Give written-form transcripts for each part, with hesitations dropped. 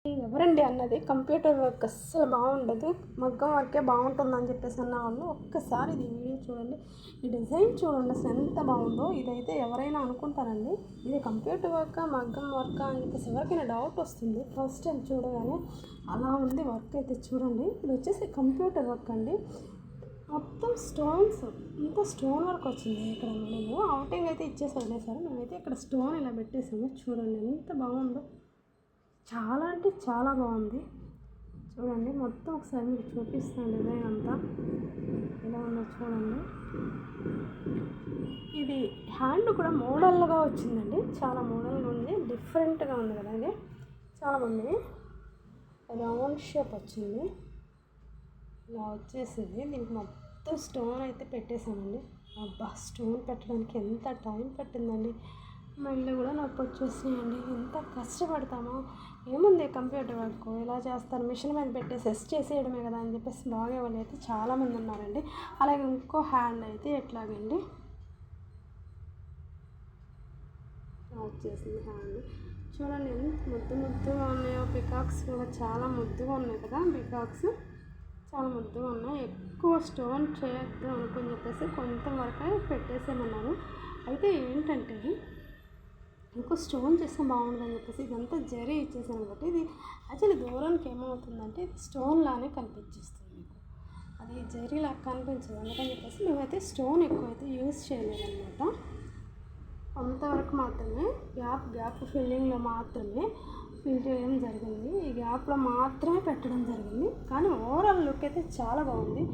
ఎవరండి అన్నది computer work అస్సలు బాగుండదు, మగ్గం వర్కే బాగుంటుందని చెప్పేసి అన్న వాళ్ళు ఒక్కసారి ఇది వీడియో చూడండి. ఈ డిజైన్ చూడండి అసలు ఎంత బాగుందో. ఇదైతే ఎవరైనా అనుకుంటారండి ఇది కంప్యూటర్ వర్క్ మగ్గం వర్క్ అని చెప్పేసి ఎవరికైనా డౌట్ వస్తుంది ఫస్ట్ టైం చూడగానే. అలా ఉంది వర్క్ అయితే చూడండి. ఇది వచ్చేసి కంప్యూటర్ వర్క్ అండి. మొత్తం స్టోన్స్, ఇంత స్టోన్ వర్క్ వచ్చింది. ఇక్కడ మేము అవుటింగ్ అయితే ఇచ్చేసి వదిలేసారు, మేమైతే ఇక్కడ స్టోన్ ఇలా పెట్టేసాము. చూడండి ఎంత బాగుందో, చాలా అంటే చాలా బాగుంది. చూడండి మొత్తం ఒకసారి మీకు చూపిస్తాను డిజైన్ అంతా ఎలా ఉందో చూడండి. ఇది హ్యాండ్ కూడా మోడల్గా వచ్చిందండి, చాలా మోడల్గా ఉంది, డిఫరెంట్గా ఉంది కదా. ఇది చాలా బాగుంది. రౌండ్ షేప్ వచ్చింది, ఇలా వచ్చేసింది. దీనికి మొత్తం స్టోన్ అయితే పెట్టేసామండి. అబ్బా స్టోన్ పెట్టడానికి ఎంత టైం పట్టిందండి. మళ్ళీ కూడా నొప్పి వచ్చేసినాయండి. ఎంత కష్టపడతామో. ఏముంది కంప్యూటర్ వర్క్ ఇలా చేస్తారు, మిషన్ మీద పెట్టేసి సెస్ చేసేయడమే కదా అని చెప్పేసి బాగా వాళ్ళు అయితే చాలామంది ఉన్నారండి. అలాగే ఇంకో హ్యాండ్ అయితే ఎట్లాగండి వచ్చేసింది హ్యాండ్. చూడండి ఎంత ముద్దుగా ఉన్నాయో. పికాక్స్ కూడా చాలా ముద్దుగా ఉన్నాయి కదా, పికాక్స్ చాలా ముద్దుగా ఉన్నాయి. ఎక్కువ స్టోన్ చేయొద్దు అనుకుని చెప్పేసి కొంతవరకు పెట్టేసేమన్నారు. అయితే ఏంటంటే ఇంకో స్టోన్ చేస్తే బాగుంటుందని చెప్పేసి ఇదంతా జరీ ఇచ్చేసాను కాబట్టి ఇది యాక్చువల్లీ దూరానికి ఏమవుతుందంటే ఇది స్టోన్ లానే కనిపించేస్తుంది మీకు, అది జరీలా కనిపించదు. అందుకని చెప్పేసి మేమైతే స్టోన్ ఎక్కువైతే యూజ్ చేయలేదన్నమాట. కొంతవరకు మాత్రమే గ్యాప్ ఫిల్లింగ్లో మాత్రమే ఫిల్ చేయడం జరిగింది. ఈ గ్యాప్లో మాత్రమే పెట్టడం జరిగింది. కానీ ఓవరాల్ లుక్ అయితే చాలా బాగుంది,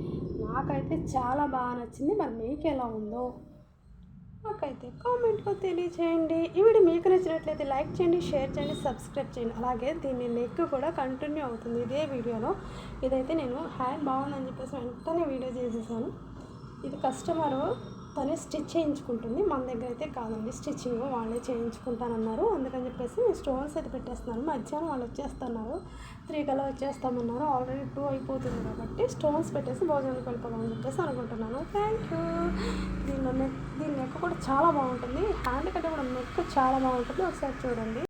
నాకైతే చాలా బాగా నచ్చింది. మరి మీకు ఎలా ఉందో నాకైతే కామెంట్లో తెలియచేయండి. ఈ వీడియో మీకు నచ్చినట్లయితే లైక్ చేయండి, షేర్ చేయండి, సబ్స్క్రైబ్ చేయండి. అలాగే దీన్ని నెక్ కూడా కంటిన్యూ అవుతుంది ఇదే వీడియోలో. ఇదైతే నేను హ్యాండ్ బాగుందని చెప్పేసి వెంటనే వీడియో చేసేసాను. ఇది కస్టమరు తనే స్టిచ్ చేయించుకుంటుంది, మన దగ్గర అయితే కాదండి, స్టిచ్చింగ్ వాళ్ళే చేయించుకుంటానన్నారు. అందుకని చెప్పేసి నేను స్టోన్స్ అయితే పెట్టేస్తున్నాను. మధ్యాహ్నం వాళ్ళు వచ్చేస్తున్నారు, 3 కల్లా వచ్చేస్తామన్నారు. ఆల్రెడీ 2 అయిపోతుంది కాబట్టి స్టోన్స్ పెట్టేసి భోజనానికి వెళ్ళిపోదామని చెప్పేసి అనుకుంటున్నాను. Thank you. దీని నెక్ కూడా చాలా బాగుంటుంది, హ్యాండ్ కంటే కూడా నెక్ చాలా బాగుంటుంది. ఒకసారి చూడండి.